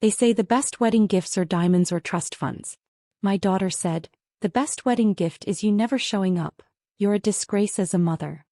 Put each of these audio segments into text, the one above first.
They say the best wedding gifts are diamonds or trust funds. My daughter said, the best wedding gift is you never showing up. You're a disgrace as a mother.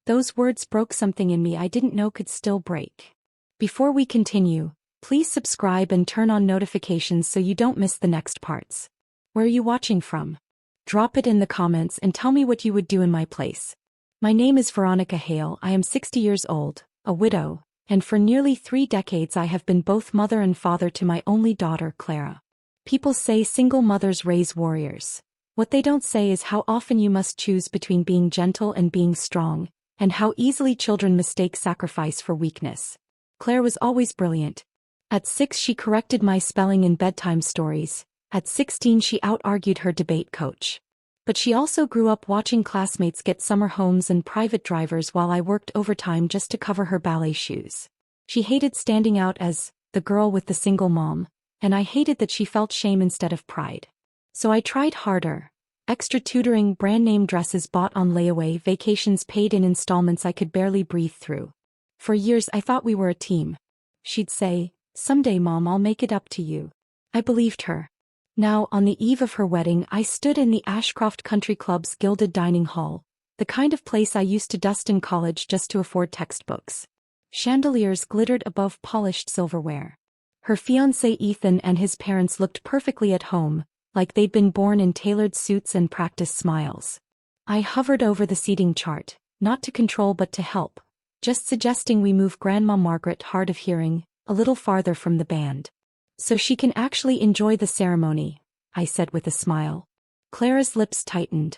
Those words broke something in me I didn't know could still break. Before we continue, please subscribe and turn on notifications so you don't miss the next parts. Where are you watching from? Drop it in the comments and tell me what you would do in my place. My name is Veronica Hale. I am 60 years old, a widow, and for nearly 3 decades I have been both mother and father to my only daughter, Clara. People say single mothers raise warriors. What they don't say is how often you must choose between being gentle and being strong, and how easily children mistake sacrifice for weakness. Claire was always brilliant. At 6 she corrected my spelling in bedtime stories. At 16 she out-argued her debate coach. But she also grew up watching classmates get summer homes and private drivers while I worked overtime just to cover her ballet shoes. She hated standing out as the girl with the single mom, and I hated that she felt shame instead of pride. So I tried harder. Extra tutoring, brand-name dresses bought on layaway, vacations paid in installments I could barely breathe through. For years I thought we were a team. She'd say, "Someday, Mom, I'll make it up to you." I believed her. Now, on the eve of her wedding, I stood in the Ashcroft Country Club's gilded dining hall, the kind of place I used to dust in college just to afford textbooks. Chandeliers glittered above polished silverware. Her fiancé Ethan and his parents looked perfectly at home, like they'd been born in tailored suits and practiced smiles. I hovered over the seating chart, not to control but to help, just suggesting we move Grandma Margaret, hard of hearing, a little farther from the band. So she can actually enjoy the ceremony, I said with a smile. Clara's lips tightened.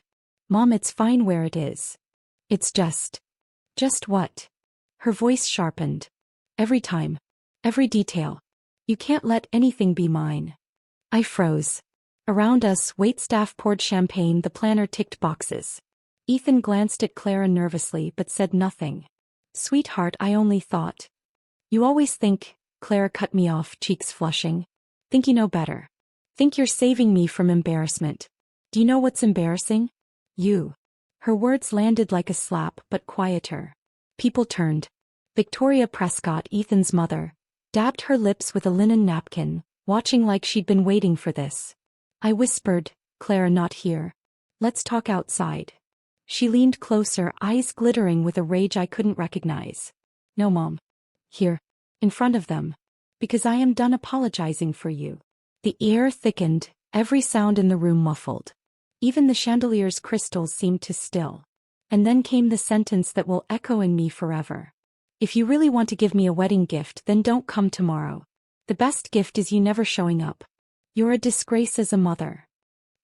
Mom, it's fine where it is. It's just what? Her voice sharpened. Every time. Every detail. You can't let anything be mine. I froze. Around us, waitstaff poured champagne, the planner ticked boxes. Ethan glanced at Clara nervously but said nothing. Sweetheart, I only thought. You always think, Clara cut me off, cheeks flushing. Think you know better. Think you're saving me from embarrassment. Do you know what's embarrassing? You. Her words landed like a slap, but quieter. People turned. Victoria Prescott, Ethan's mother, dabbed her lips with a linen napkin, watching like she'd been waiting for this. I whispered, Clara, not here. Let's talk outside. She leaned closer, eyes glittering with a rage I couldn't recognize. No, Mom. Here. In front of them. Because I am done apologizing for you. The air thickened, every sound in the room muffled. Even the chandelier's crystals seemed to still. And then came the sentence that will echo in me forever. If you really want to give me a wedding gift, then don't come tomorrow. The best gift is you never showing up. You're a disgrace as a mother.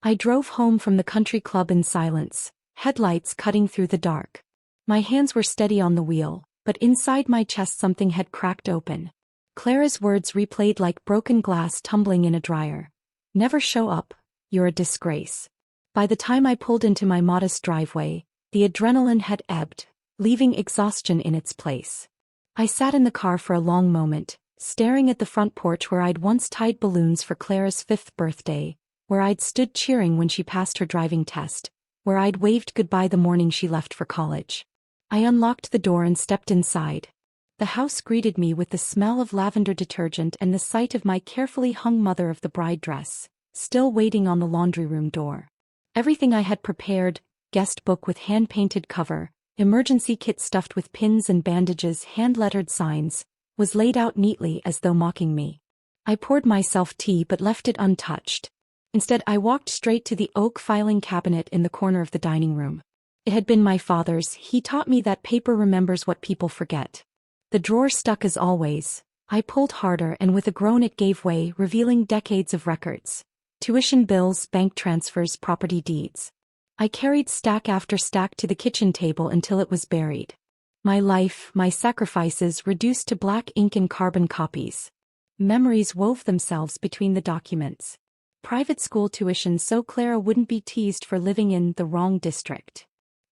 I drove home from the country club in silence, headlights cutting through the dark. My hands were steady on the wheel, but inside my chest something had cracked open. Clara's words replayed like broken glass tumbling in a dryer. Never show up, you're a disgrace. By the time I pulled into my modest driveway, the adrenaline had ebbed, leaving exhaustion in its place. I sat in the car for a long moment, staring at the front porch where I'd once tied balloons for Clara's 5th birthday, where I'd stood cheering when she passed her driving test, where I'd waved goodbye the morning she left for college. I unlocked the door and stepped inside. The house greeted me with the smell of lavender detergent and the sight of my carefully hung mother of the bride dress, still waiting on the laundry room door. Everything I had prepared, guest book with hand-painted cover, emergency kit stuffed with pins and bandages, hand-lettered signs, was laid out neatly as though mocking me. I poured myself tea but left it untouched. Instead, I walked straight to the oak filing cabinet in the corner of the dining room. It had been my father's. He taught me that paper remembers what people forget. The drawer stuck as always. I pulled harder and with a groan it gave way, revealing decades of records. Tuition bills, bank transfers, property deeds. I carried stack after stack to the kitchen table until it was buried. My life, my sacrifices reduced to black ink and carbon copies. Memories wove themselves between the documents. Private school tuition so Clara wouldn't be teased for living in the wrong district.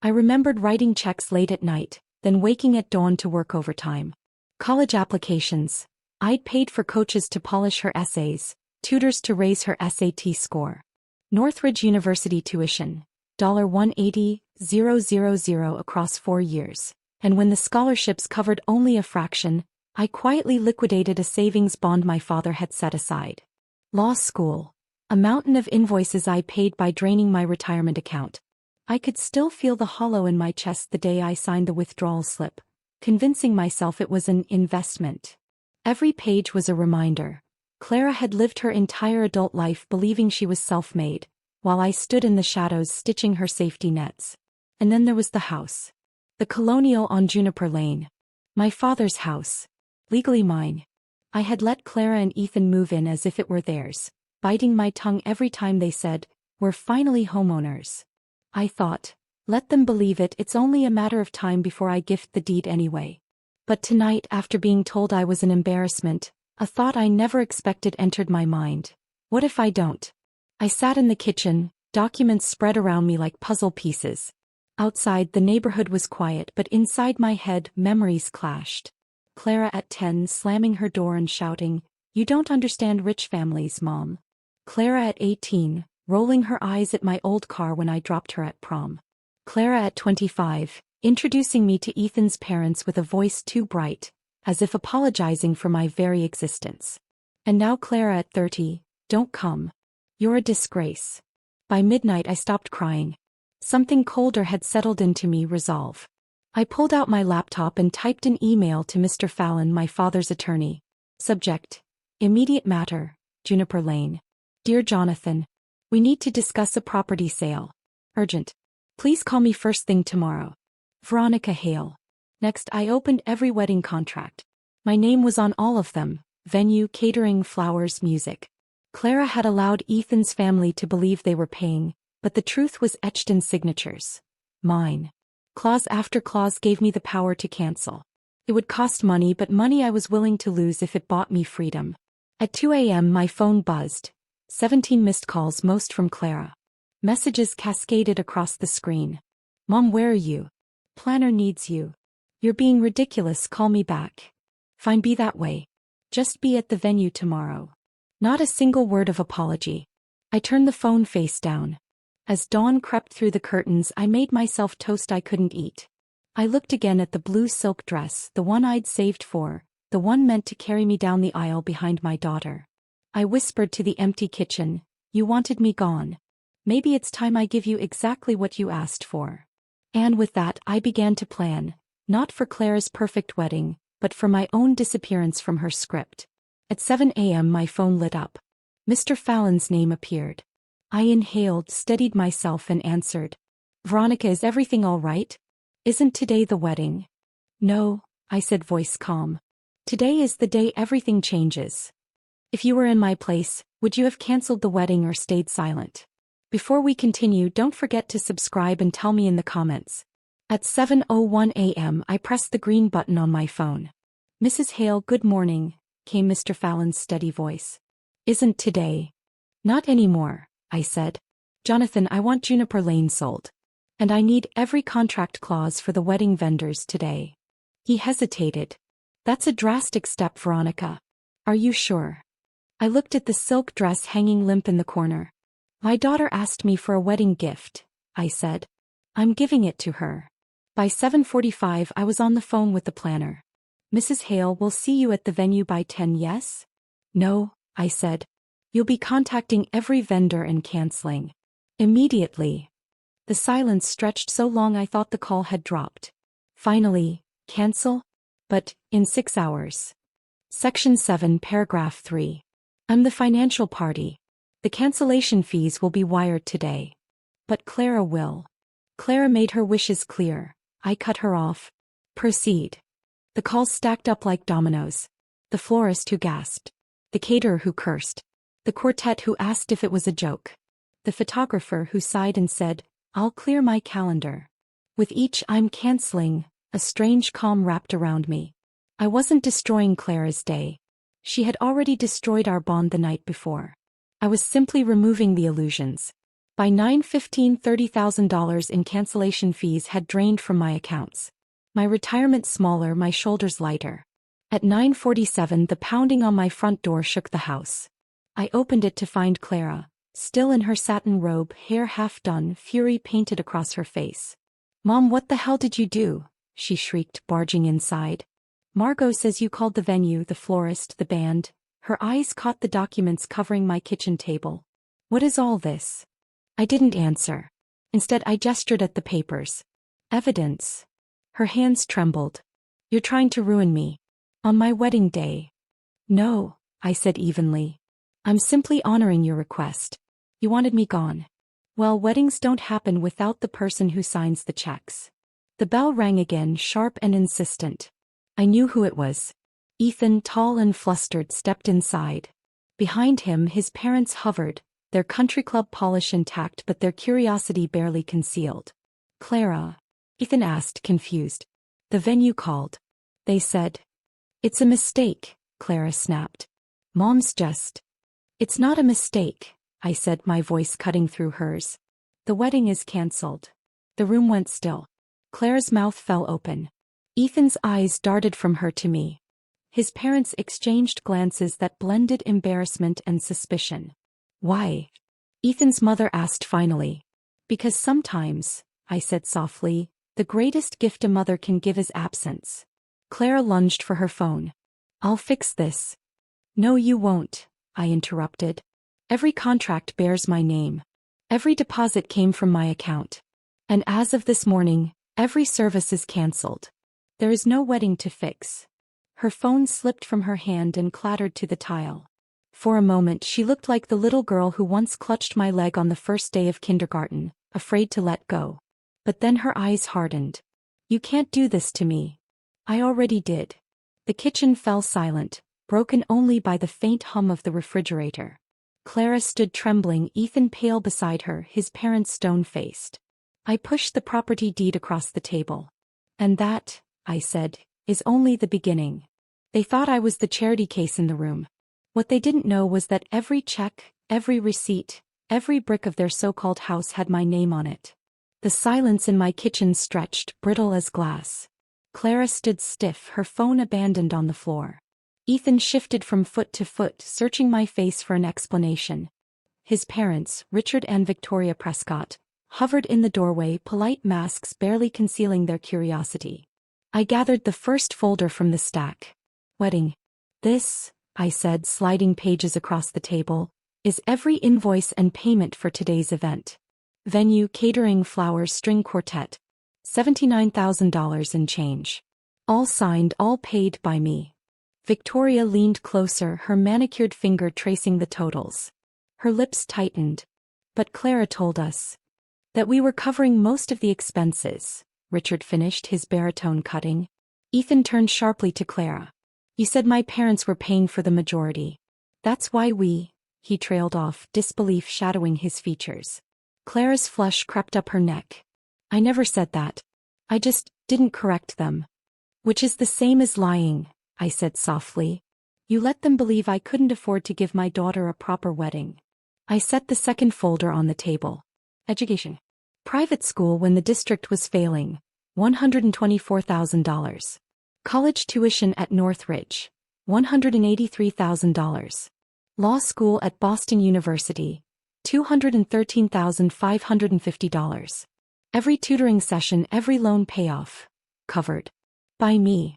I remembered writing checks late at night, then waking at dawn to work overtime. College applications. I'd paid for coaches to polish her essays, tutors to raise her SAT score. Northridge University tuition, $180,000 across 4 years. And when the scholarships covered only a fraction, I quietly liquidated a savings bond my father had set aside. Law school. A mountain of invoices I paid by draining my retirement account. I could still feel the hollow in my chest the day I signed the withdrawal slip, convincing myself it was an investment. Every page was a reminder. Clara had lived her entire adult life believing she was self-made, while I stood in the shadows stitching her safety nets. And then there was the house. The colonial on Juniper Lane. My father's house. Legally mine. I had let Clara and Ethan move in as if it were theirs, biting my tongue every time they said, "We're finally homeowners." I thought, let them believe it, it's only a matter of time before I gift the deed anyway. But tonight, after being told I was an embarrassment, a thought I never expected entered my mind. What if I don't? I sat in the kitchen, documents spread around me like puzzle pieces. Outside, the neighborhood was quiet, but inside my head, memories clashed. Clara at 10 slamming her door and shouting, "You don't understand rich families, Mom." Clara at 18, rolling her eyes at my old car when I dropped her at prom. Clara at 25, introducing me to Ethan's parents with a voice too bright, as if apologizing for my very existence. And now Clara at 30, "Don't come. You're a disgrace." By midnight I stopped crying. Something colder had settled into me, resolve. I pulled out my laptop and typed an email to Mr. Fallon, my father's attorney. Subject: Immediate matter, Juniper Lane. Dear Jonathan, we need to discuss a property sale. Urgent. Please call me first thing tomorrow. Veronica Hale. Next, I opened every wedding contract. My name was on all of them: venue, catering, flowers, music. Clara had allowed Ethan's family to believe they were paying, but the truth was etched in signatures. Mine. Clause after clause gave me the power to cancel. It would cost money, but money I was willing to lose if it bought me freedom. At 2 a.m. my phone buzzed. 17 missed calls, most from Clara. Messages cascaded across the screen. "Mom, where are you? Planner needs you. You're being ridiculous, call me back." "Fine, be that way. Just be at the venue tomorrow." Not a single word of apology. I turned the phone face down. As dawn crept through the curtains, I made myself toast I couldn't eat. I looked again at the blue silk dress, the one I'd saved for, the one meant to carry me down the aisle behind my daughter. I whispered to the empty kitchen, "You wanted me gone. Maybe it's time I give you exactly what you asked for." And with that, I began to plan, not for Clara's perfect wedding, but for my own disappearance from her script. At 7 a.m. my phone lit up. Mr. Fallon's name appeared. I inhaled, steadied myself, and answered. "Veronica, is everything all right? Isn't today the wedding?" "No," I said, voice calm. "Today is the day everything changes. If you were in my place, would you have canceled the wedding or stayed silent?" Before we continue, don't forget to subscribe and tell me in the comments. At 7:01 a.m. I pressed the green button on my phone. "Mrs. Hale, good morning," came Mr. Fallon's steady voice. "Isn't today?" "Not anymore," I said. "Jonathan, I want Juniper Lane sold. And I need every contract clause for the wedding vendors today." He hesitated. "That's a drastic step, Veronica. Are you sure?" I looked at the silk dress hanging limp in the corner. "My daughter asked me for a wedding gift," I said. "I'm giving it to her." By 7:45 I was on the phone with the planner. "Mrs. Hale, will see you at the venue by 10, yes?" "No," I said. "You'll be contacting every vendor and canceling." Immediately. The silence stretched so long I thought the call had dropped. Finally, cancel? But, in 6 hours. Section 7, paragraph 3. I'm the financial party. The cancellation fees will be wired today. But Clara will. Clara made her wishes clear. I cut her off. Proceed. The calls stacked up like dominoes. The florist who gasped. The caterer who cursed. The quartet who asked if it was a joke. The photographer who sighed and said, "I'll clear my calendar." With each "I'm canceling," a strange calm wrapped around me. I wasn't destroying Clara's day. She had already destroyed our bond the night before. I was simply removing the illusions. By 9:15, $30,000 in cancellation fees had drained from my accounts. My retirement smaller, my shoulders lighter. At 9:47 the pounding on my front door shook the house. I opened it to find Clara, still in her satin robe, hair half done, fury painted across her face. "Mom, what the hell did you do?" she shrieked, barging inside. Margot says you called the venue, the florist, the band. Her eyes caught the documents covering my kitchen table. What is all this? I didn't answer. Instead, I gestured at the papers. Evidence. Her hands trembled. You're trying to ruin me. On my wedding day. No, I said evenly. I'm simply honoring your request. You wanted me gone. Well, weddings don't happen without the person who signs the checks. The bell rang again, sharp and insistent. I knew who it was. Ethan, tall and flustered, stepped inside. Behind him, his parents hovered, their country club polish intact but their curiosity barely concealed. Clara? Ethan asked, confused. The venue called. They said. It's a mistake, Clara snapped. Mom's just. It's not a mistake, I said, my voice cutting through hers. The wedding is cancelled. The room went still. Clara's mouth fell open. Ethan's eyes darted from her to me. His parents exchanged glances that blended embarrassment and suspicion. Why? Ethan's mother asked finally. Because sometimes, I said softly, the greatest gift a mother can give is absence. Clara lunged for her phone. I'll fix this. No, you won't, I interrupted. Every contract bears my name. Every deposit came from my account. And as of this morning, every service is cancelled. There is no wedding to fix. Her phone slipped from her hand and clattered to the tile. For a moment she looked like the little girl who once clutched my leg on the first day of kindergarten, afraid to let go. But then her eyes hardened. You can't do this to me. I already did. The kitchen fell silent, broken only by the faint hum of the refrigerator. Clara stood trembling, Ethan pale beside her, his parents stone-faced. I pushed the property deed across the table. And that, I said, is only the beginning. They thought I was the charity case in the room. What they didn't know was that every check, every receipt, every brick of their so-called house had my name on it. The silence in my kitchen stretched, brittle as glass. Clara stood stiff, her phone abandoned on the floor. Ethan shifted from foot to foot, searching my face for an explanation. His parents, Richard and Victoria Prescott, hovered in the doorway, polite masks barely concealing their curiosity. I gathered the first folder from the stack. Wedding. This, I said, sliding pages across the table, is every invoice and payment for today's event. Venue, catering, flowers, string quartet. $79,000 in change. All signed, all paid by me. Victoria leaned closer, her manicured finger tracing the totals. Her lips tightened. But Clara told us that we were covering most of the expenses, Richard finished, his baritone cutting. Ethan turned sharply to Clara. You said my parents were paying for the majority. That's why he trailed off, disbelief shadowing his features. Clara's flush crept up her neck. I never said that. I just didn't correct them. Which is the same as lying, I said softly. You let them believe I couldn't afford to give my daughter a proper wedding. I set the second folder on the table. Education. Private school when the district was failing. $124,000. College tuition at Northridge. $183,000. Law school at Boston University. $213,550. Every tutoring session, every loan payoff. Covered. By me.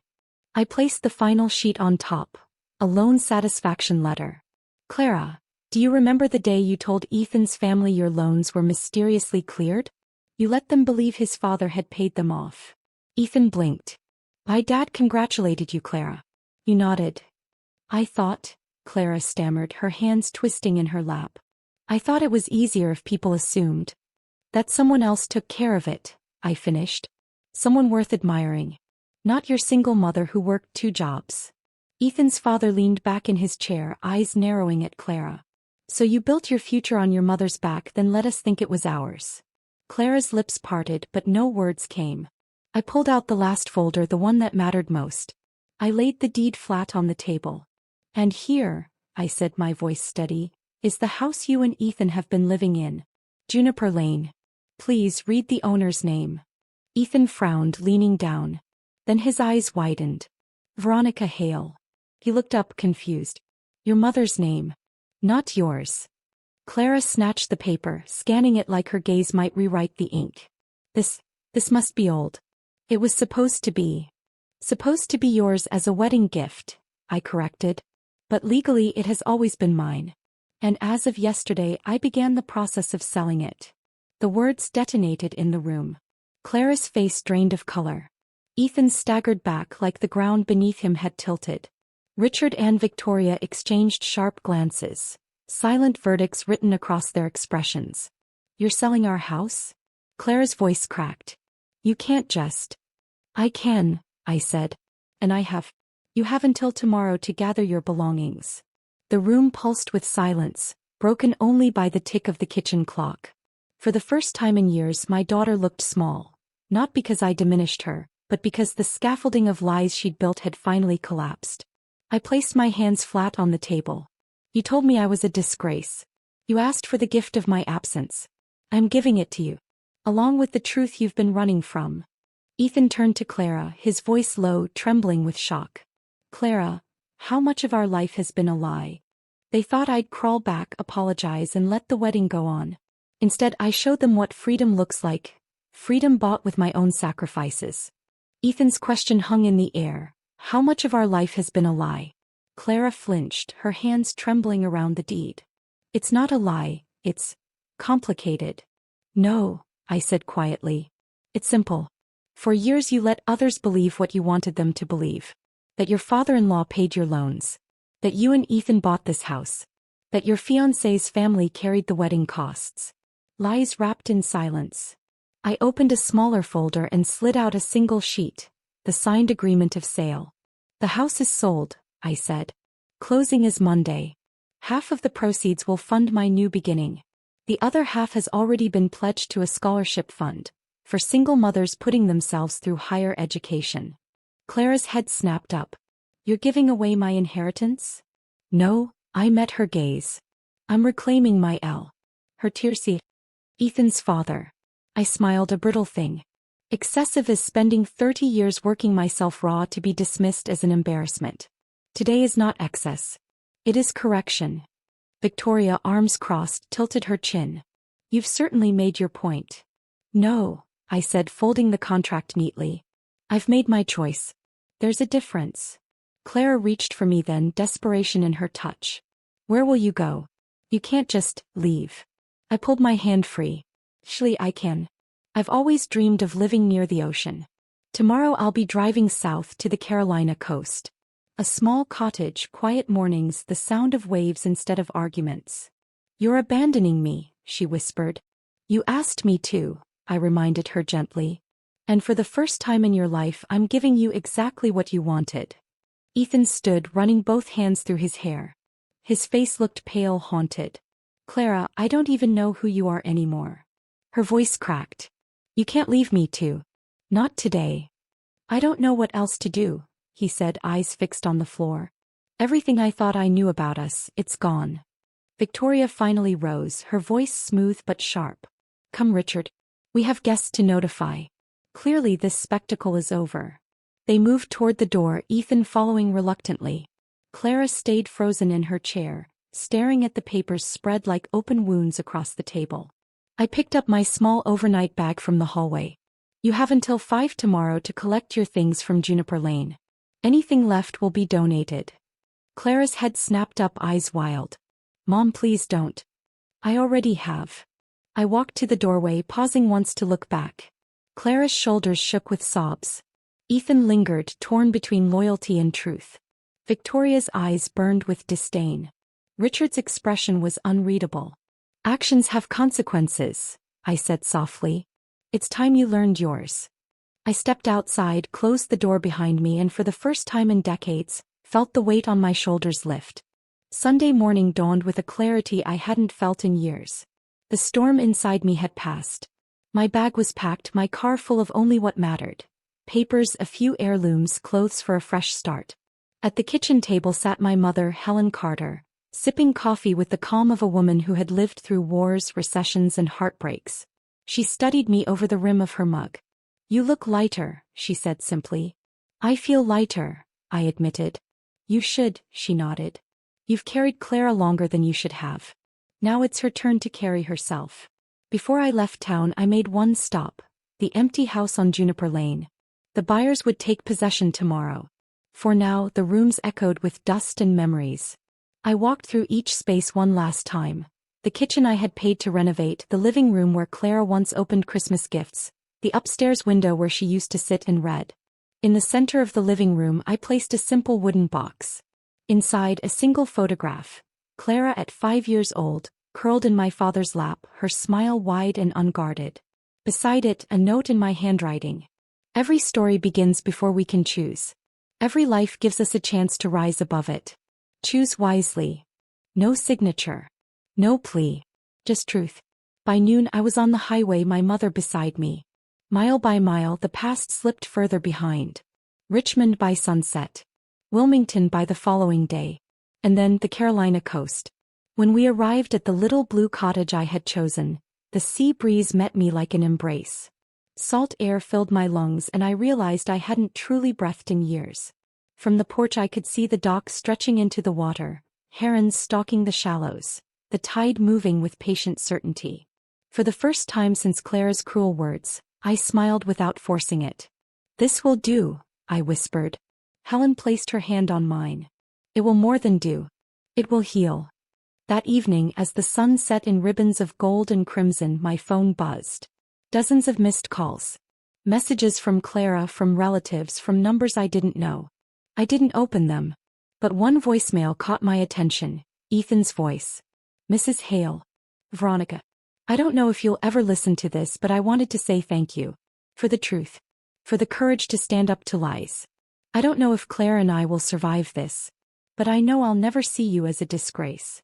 I placed the final sheet on top. A loan satisfaction letter. Clara, do you remember the day you told Ethan's family your loans were mysteriously cleared? You let them believe his father had paid them off. Ethan blinked. My dad congratulated you, Clara. You nodded. I thought, Clara stammered, her hands twisting in her lap. I thought it was easier if people assumed that someone else took care of it, I finished. Someone worth admiring. Not your single mother who worked 2 jobs. Ethan's father leaned back in his chair, eyes narrowing at Clara. So you built your future on your mother's back, then let us think it was ours. Clara's lips parted, but no words came. I pulled out the last folder, the one that mattered most. I laid the deed flat on the table. And here, I said, my voice steady, is the house you and Ethan have been living in. Juniper Lane. Please read the owner's name. Ethan frowned, leaning down. Then his eyes widened. Veronica Hale. He looked up, confused. Your mother's name. Not yours. Clara snatched the paper, scanning it like her gaze might rewrite the ink. This must be old. It was supposed to be Supposed to be yours as a wedding gift, I corrected. But legally it has always been mine. And as of yesterday I began the process of selling it. The words detonated in the room. Clara's face drained of color. Ethan staggered back like the ground beneath him had tilted. Richard and Victoria exchanged sharp glances, silent verdicts written across their expressions. You're selling our house? Clara's voice cracked. You can't just. I can, I said. And I have. You have until tomorrow to gather your belongings. The room pulsed with silence, broken only by the tick of the kitchen clock. For the first time in years my daughter looked small, not because I diminished her, but because the scaffolding of lies she'd built had finally collapsed. I placed my hands flat on the table. You told me I was a disgrace. You asked for the gift of my absence. I'm giving it to you. Along with the truth you've been running from. Ethan turned to Clara, his voice low, trembling with shock. Clara, how much of our life has been a lie? They thought I'd crawl back, apologize, and let the wedding go on. Instead, I showed them what freedom looks like. Freedom bought with my own sacrifices. Ethan's question hung in the air. How much of our life has been a lie? Clara flinched, her hands trembling around the deed. It's not a lie, it's complicated. No, I said quietly. It's simple. For years you let others believe what you wanted them to believe. That your father-in-law paid your loans. That you and Ethan bought this house. That your fiancé's family carried the wedding costs. Lies wrapped in silence. I opened a smaller folder and slid out a single sheet. The signed agreement of sale. The house is sold, I said. Closing is Monday. Half of the proceeds will fund my new beginning. The other half has already been pledged to a scholarship fund, for single mothers putting themselves through higher education. Clara's head snapped up. You're giving away my inheritance? No, I met her gaze. I'm reclaiming my L. Her tears ceased. Ethan's father. I smiled, a brittle thing. Excessive as spending 30 years working myself raw to be dismissed as an embarrassment. Today is not excess. It is correction. Victoria, arms crossed, tilted her chin. You've certainly made your point. No, I said, folding the contract neatly. I've made my choice. There's a difference. Clara reached for me then, desperation in her touch. Where will you go? You can't just leave. I pulled my hand free. Surely I can. I've always dreamed of living near the ocean. Tomorrow I'll be driving south to the Carolina coast. A small cottage, quiet mornings, the sound of waves instead of arguments. You're abandoning me, she whispered. You asked me to, I reminded her gently. And for the first time in your life I'm giving you exactly what you wanted. Ethan stood, running both hands through his hair. His face looked pale, haunted. Clara, I don't even know who you are anymore. Her voice cracked. You can't leave me too. Not today. I don't know what else to do, he said, eyes fixed on the floor. Everything I thought I knew about us, it's gone. Victoria finally rose, her voice smooth but sharp. Come, Richard. We have guests to notify. Clearly this spectacle is over. They moved toward the door, Ethan following reluctantly. Clara stayed frozen in her chair, staring at the papers spread like open wounds across the table. I picked up my small overnight bag from the hallway. You have until 5 tomorrow to collect your things from Juniper Lane. Anything left will be donated. Clara's head snapped up, eyes wild. Mom, please don't. I already have. I walked to the doorway, pausing once to look back. Clara's shoulders shook with sobs. Ethan lingered, torn between loyalty and truth. Victoria's eyes burned with disdain. Richard's expression was unreadable. Actions have consequences, I said softly. It's time you learned yours. I stepped outside, closed the door behind me, and for the first time in decades, felt the weight on my shoulders lift. Sunday morning dawned with a clarity I hadn't felt in years. The storm inside me had passed. My bag was packed, my car full of only what mattered. Papers, a few heirlooms, clothes for a fresh start. At the kitchen table sat my mother, Helen Carter, sipping coffee with the calm of a woman who had lived through wars, recessions, and heartbreaks. She studied me over the rim of her mug. You look lighter, she said simply. I feel lighter, I admitted. You should, she nodded. You've carried Clara longer than you should have. Now it's her turn to carry herself. Before I left town I made one stop, the empty house on Juniper Lane. The buyers would take possession tomorrow. For now, the rooms echoed with dust and memories. I walked through each space one last time. The kitchen I had paid to renovate, the living room where Clara once opened Christmas gifts, the upstairs window where she used to sit and read. In the center of the living room I placed a simple wooden box. Inside, a single photograph. Clara at 5 years old, curled in my father's lap, her smile wide and unguarded. Beside it, a note in my handwriting. Every story begins before we can choose. Every life gives us a chance to rise above it. Choose wisely. No signature. No plea. Just truth. By noon I was on the highway, my mother beside me. Mile by mile the past slipped further behind. Richmond by sunset. Wilmington by the following day. And then the Carolina coast. When we arrived at the little blue cottage I had chosen, the sea breeze met me like an embrace. Salt air filled my lungs and I realized I hadn't truly breathed in years. From the porch I could see the dock stretching into the water, herons stalking the shallows, the tide moving with patient certainty. For the first time since Clara's cruel words, I smiled without forcing it. "This will do," I whispered. Helen placed her hand on mine. "It will more than do. It will heal." That evening, as the sun set in ribbons of gold and crimson, my phone buzzed. Dozens of missed calls. Messages from Clara, from relatives, from numbers I didn't know. I didn't open them. But one voicemail caught my attention, Ethan's voice. "Mrs. Hale. Veronica. I don't know if you'll ever listen to this, but I wanted to say thank you. For the truth. For the courage to stand up to lies. I don't know if Clara and I will survive this. But I know I'll never see you as a disgrace.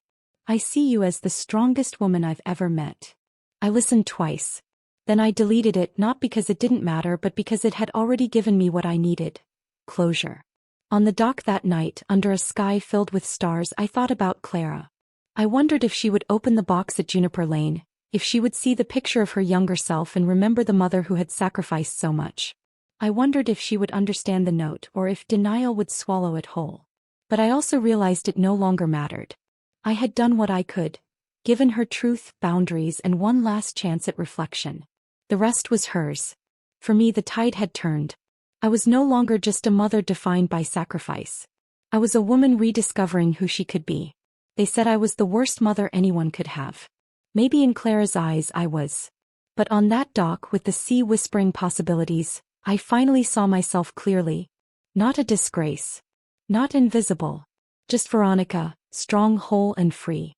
I see you as the strongest woman I've ever met." I listened twice. Then I deleted it, not because it didn't matter but because it had already given me what I needed. Closure. On the dock that night, under a sky filled with stars, I thought about Clara. I wondered if she would open the box at Juniper Lane, if she would see the picture of her younger self and remember the mother who had sacrificed so much. I wondered if she would understand the note or if denial would swallow it whole. But I also realized it no longer mattered. I had done what I could, given her truth, boundaries, and one last chance at reflection. The rest was hers. For me, the tide had turned. I was no longer just a mother defined by sacrifice. I was a woman rediscovering who she could be. They said I was the worst mother anyone could have. Maybe in Clara's eyes I was. But on that dock with the sea whispering possibilities, I finally saw myself clearly. Not a disgrace. Not invisible. Just Veronica, strong, whole, and free.